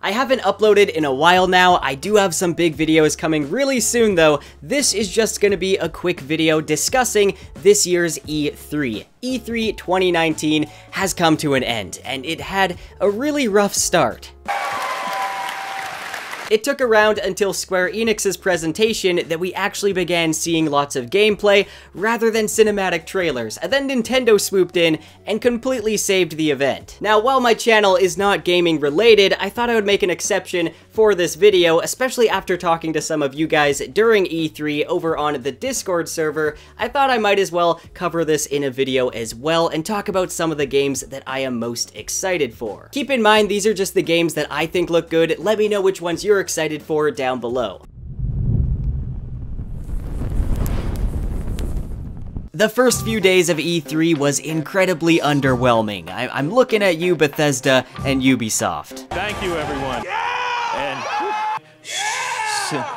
I haven't uploaded in a while now. I do have some big videos coming really soon though. This is just gonna be a quick video discussing this year's E3. E3 2019 has come to an end, and it had a really rough start. It took around until Square Enix's presentation that we actually began seeing lots of gameplay rather than cinematic trailers, and then Nintendo swooped in and completely saved the event. Now, while my channel is not gaming related, I thought I would make an exception for this video, especially after talking to some of you guys during E3 over on the Discord server. I thought I might as well cover this in a video as well and talk about some of the games that I am most excited for. Keep in mind, these are just the games that I think look good. Let me know which ones you're excited for down below. The first few days of E3 was incredibly underwhelming. I'm looking at you, Bethesda and Ubisoft. Thank you, everyone.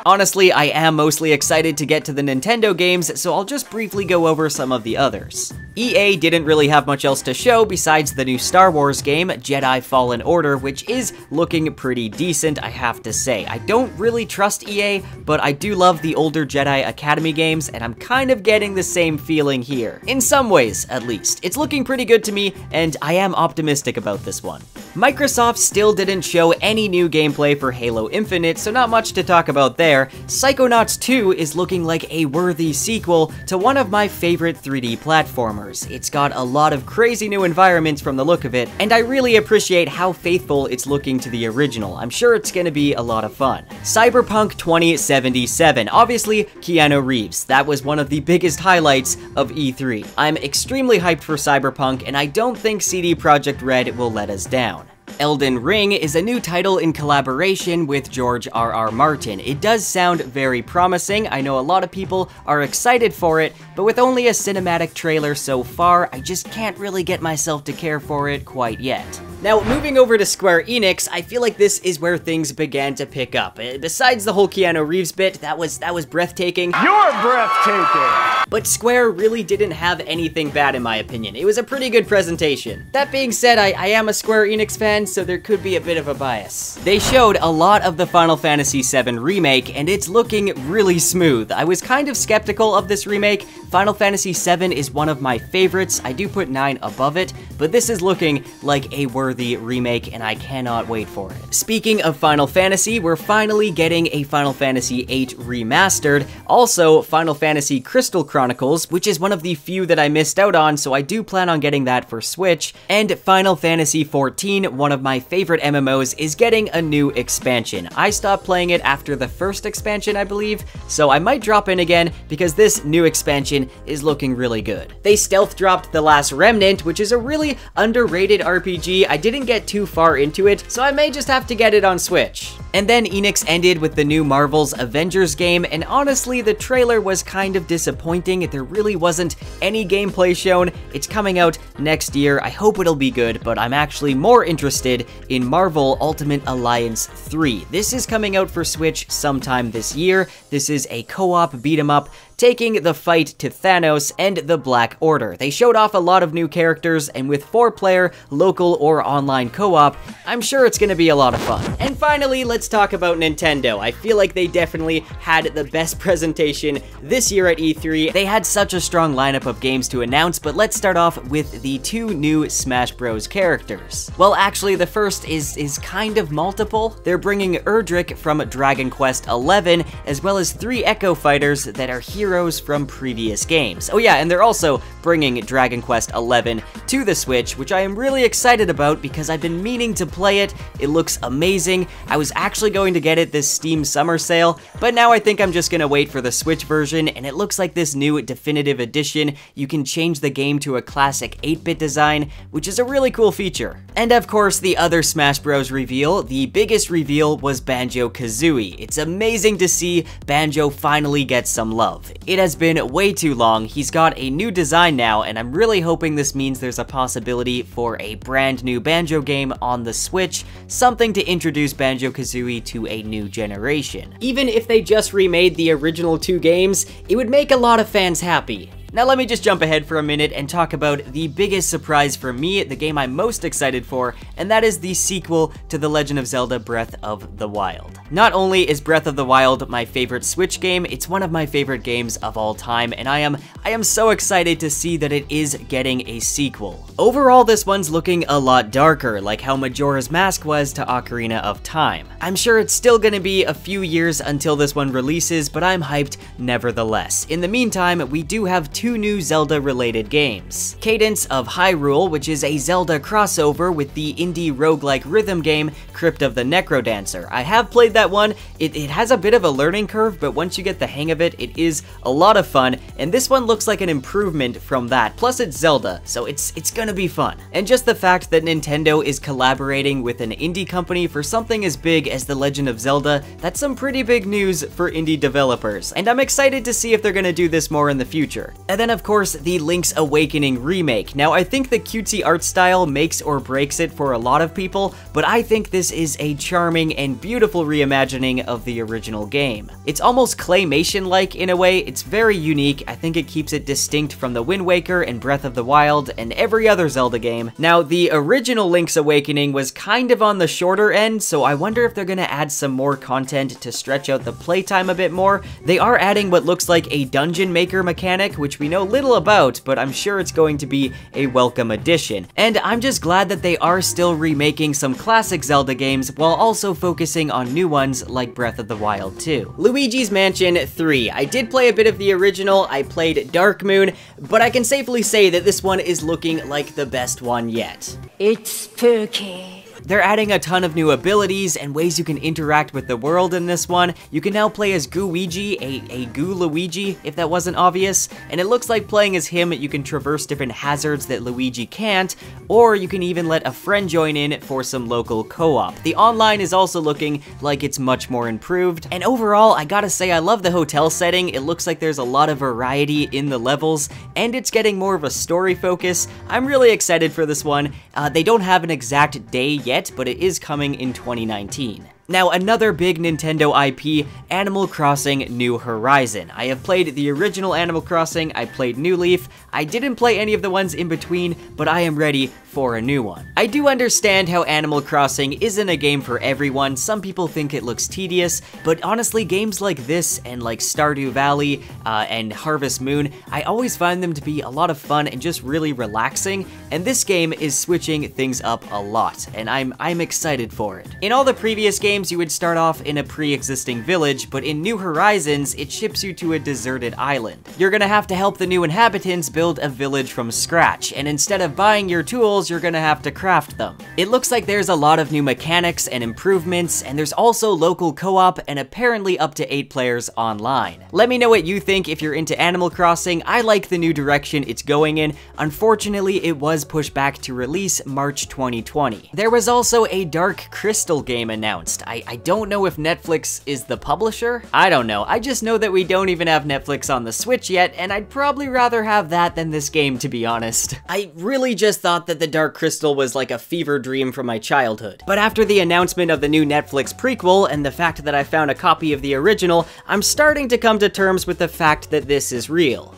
Honestly, I am mostly excited to get to the Nintendo games, so I'll just briefly go over some of the others. EA didn't really have much else to show besides the new Star Wars game, Jedi Fallen Order, which is looking pretty decent, I have to say. I don't really trust EA, but I do love the older Jedi Academy games, and I'm kind of getting the same feeling here. In some ways, at least. It's looking pretty good to me, and I am optimistic about this one. Microsoft still didn't show any new gameplay for Halo Infinite, so not much to talk about there. Psychonauts 2 is looking like a worthy sequel to one of my favorite 3D platformers. It's got a lot of crazy new environments from the look of it, and I really appreciate how faithful it's looking to the original. I'm sure it's gonna be a lot of fun. Cyberpunk 2077, obviously Keanu Reeves. That was one of the biggest highlights of E3. I'm extremely hyped for Cyberpunk, and I don't think CD Projekt Red will let us down. Elden Ring is a new title in collaboration with George R.R. Martin. It does sound very promising. I know a lot of people are excited for it, but with only a cinematic trailer so far, I just can't really get myself to care for it quite yet. Now, moving over to Square Enix, I feel like this is where things began to pick up. Besides the whole Keanu Reeves bit, that was breathtaking. You're breathtaking! But Square really didn't have anything bad in my opinion. It was a pretty good presentation. That being said, I am a Square Enix fan, so there could be a bit of a bias. They showed a lot of the Final Fantasy VII Remake, and it's looking really smooth. I was kind of skeptical of this remake. Final Fantasy VII is one of my favorites. I do put 9 above it, but this is looking like a worthy remake, and I cannot wait for it. Speaking of Final Fantasy, we're finally getting a Final Fantasy VIII Remastered. Also, Final Fantasy Crystal Chronicles, which is one of the few that I missed out on, so I do plan on getting that for Switch. And Final Fantasy XIV, one of my favorite MMOs, is getting a new expansion. I stopped playing it after the first expansion, I believe, so I might drop in again because this new expansion is looking really good. They stealth dropped The Last Remnant, which is a really underrated RPG. I didn't get too far into it, so I may just have to get it on Switch. And then Enix ended with the new Marvel's Avengers game, and honestly, the trailer was kind of disappointing. There really wasn't any gameplay shown. It's coming out next year. I hope it'll be good, but I'm actually more interested in Marvel Ultimate Alliance 3. This is coming out for Switch sometime this year. This is a co-op beat-em-up taking the fight to Thanos and the Black Order. They showed off a lot of new characters, and with 4-player, local, or online co-op, I'm sure it's gonna be a lot of fun. And finally, let's talk about Nintendo. I feel like they definitely had the best presentation this year at E3. They had such a strong lineup of games to announce, but let's start off with the 2 new Smash Bros. Characters. Well, actually, the first is kind of multiple. They're bringing Erdrick from Dragon Quest XI, as well as 3 Echo Fighters that are heroes from previous games. Oh yeah, and they're also bringing Dragon Quest XI to the Switch, which I am really excited about because I've been meaning to play it. It looks amazing. I was actually going to get it this Steam summer sale, but now I think I'm just gonna wait for the Switch version, and it looks like this new definitive edition, you can change the game to a classic 8-bit design, which is a really cool feature. And of course, the other Smash Bros. Reveal, the biggest reveal, was Banjo-Kazooie. It's amazing to see Banjo finally get some love. It has been way too long. He's got a new design now, and I'm really hoping this means there's a possibility for a brand new Banjo game on the Switch, something to introduce Banjo-Kazooie to a new generation. Even if they just remade the original 2 games, it would make a lot of fans happy. Now let me just jump ahead for a minute and talk about the biggest surprise for me, the game I'm most excited for, and that is the sequel to The Legend of Zelda Breath of the Wild. Not only is Breath of the Wild my favorite Switch game, it's one of my favorite games of all time, and I am so excited to see that it is getting a sequel. Overall, this one's looking a lot darker, like how Majora's Mask was to Ocarina of Time. I'm sure it's still gonna be a few years until this one releases, but I'm hyped nevertheless. In the meantime, we do have two new Zelda-related games. Cadence of Hyrule, which is a Zelda crossover with the indie roguelike rhythm game Crypt of the Necrodancer. I have played that one. It has a bit of a learning curve, but once you get the hang of it, it is a lot of fun, and this one looks like an improvement from that. Plus it's Zelda, so it's gonna be fun. And just the fact that Nintendo is collaborating with an indie company for something as big as The Legend of Zelda, that's some pretty big news for indie developers, and I'm excited to see if they're gonna do this more in the future. And then of course, the Link's Awakening remake. Now I think the cutesy art style makes or breaks it for a lot of people, but I think this is a charming and beautiful reimagining of the original game. It's almost claymation-like in a way. It's very unique. I think it keeps it distinct from the Wind Waker and Breath of the Wild and every other Zelda game. Now, the original Link's Awakening was kind of on the shorter end, so I wonder if they're gonna add some more content to stretch out the playtime a bit more. They are adding what looks like a dungeon maker mechanic, which we know little about, but I'm sure it's going to be a welcome addition. And I'm just glad that they are still remaking some classic Zelda games while also focusing on new ones like Breath of the Wild 2. Luigi's Mansion 3. I did play a bit of the original, I played Dark Moon, but I can safely say that this one is looking like the best one yet. It's spooky. They're adding a ton of new abilities and ways you can interact with the world in this one. You can now play as Gooigi, a Goo Luigi, if that wasn't obvious, and it looks like playing as him, you can traverse different hazards that Luigi can't, or you can even let a friend join in for some local co-op. The online is also looking like it's much more improved, and overall, I gotta say I love the hotel setting. It looks like there's a lot of variety in the levels, and it's getting more of a story focus. I'm really excited for this one. They don't have an exact day yet, but it is coming in 2019. Now, another big Nintendo IP, Animal Crossing New Horizon. I have played the original Animal Crossing, I played New Leaf, I didn't play any of the ones in between, but I am ready for a new one. I do understand how Animal Crossing isn't a game for everyone. Some people think it looks tedious, but honestly, games like this and like Stardew Valley and Harvest Moon, I always find them to be a lot of fun and just really relaxing, and this game is switching things up a lot, and I'm excited for it. In all the previous games, you would start off in a pre-existing village, but in New Horizons, it ships you to a deserted island. You're gonna have to help the new inhabitants build a village from scratch, and instead of buying your tools, you're gonna have to craft them. It looks like there's a lot of new mechanics and improvements, and there's also local co-op and apparently up to 8 players online. Let me know what you think if you're into Animal Crossing. I like the new direction it's going in. Unfortunately, it was pushed back to release March 2020. There was also a Dark Crystal game announced. I don't know if Netflix is the publisher. I don't know. I just know that we don't even have Netflix on the Switch yet, and I'd probably rather have that than this game, to be honest. I really just thought that the Dark Crystal was like a fever dream from my childhood. But after the announcement of the new Netflix prequel and the fact that I found a copy of the original, I'm starting to come to terms with the fact that this is real.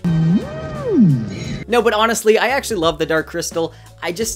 No, but honestly, I actually love the Dark Crystal.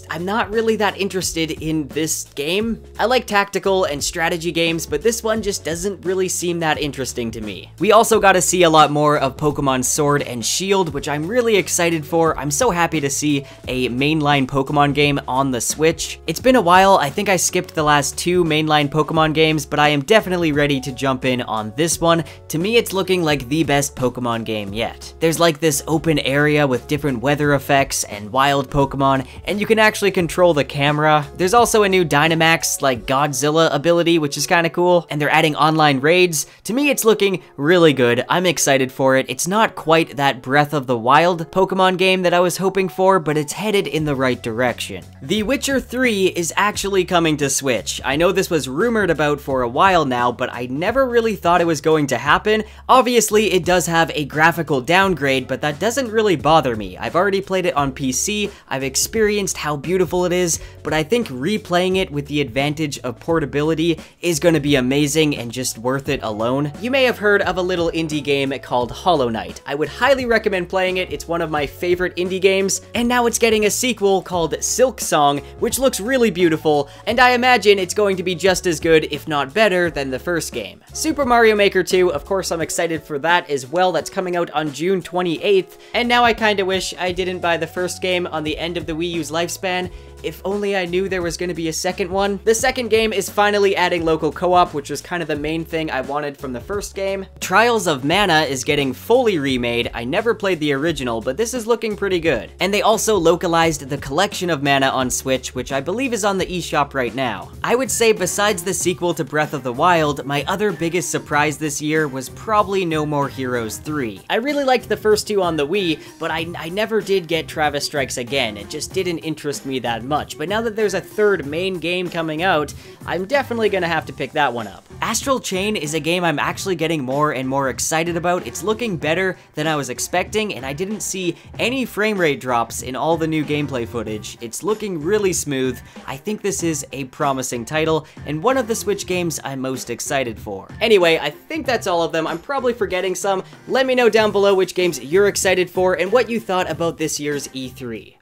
I'm not really that interested in this game. I like tactical and strategy games, but this one just doesn't really seem that interesting to me. We also got to see a lot more of Pokemon Sword and Shield, which I'm really excited for. I'm so happy to see a mainline Pokemon game on the Switch. It's been a while. I think I skipped the last 2 mainline Pokemon games, but I am definitely ready to jump in on this one. To me, it's looking like the best Pokemon game yet. There's like this open area with different weather effects and wild Pokemon, and you can actually control the camera. There's also a new Dynamax, like Godzilla ability, which is kind of cool, and they're adding online raids. To me, it's looking really good. I'm excited for it. It's not quite that Breath of the Wild Pokemon game that I was hoping for, but it's headed in the right direction. The Witcher 3 is actually coming to Switch. I know this was rumored about for a while now, but I never really thought it was going to happen. Obviously, it does have a graphical downgrade, but that doesn't really bother me. I've already played it on PC, I've experienced experienced how beautiful it is, but I think replaying it with the advantage of portability is gonna be amazing and just worth it alone. You may have heard of a little indie game called Hollow Knight. I would highly recommend playing it. It's one of my favorite indie games, and now it's getting a sequel called Silksong, which looks really beautiful, and I imagine it's going to be just as good, if not better, than the first game. Super Mario Maker 2, of course I'm excited for that as well. That's coming out on June 28th, and now I kinda wish I didn't buy the first game on the end of the Wii U's lifespan. If only I knew there was going to be a second one. The second game is finally adding local co-op, which was kind of the main thing I wanted from the first game. Trials of Mana is getting fully remade. I never played the original, but this is looking pretty good. And they also localized the Collection of Mana on Switch, which I believe is on the eShop right now. I would say besides the sequel to Breath of the Wild, my other biggest surprise this year was probably No More Heroes 3. I really liked the first two on the Wii, but I never did get Travis Strikes Again. It just didn't interest me that much, but now that there's a third main game coming out, I'm definitely gonna have to pick that one up. Astral Chain is a game I'm actually getting more and more excited about. It's looking better than I was expecting, and I didn't see any frame rate drops in all the new gameplay footage. It's looking really smooth. I think this is a promising title, and one of the Switch games I'm most excited for. Anyway, I think that's all of them. I'm probably forgetting some. Let me know down below which games you're excited for and what you thought about this year's E3.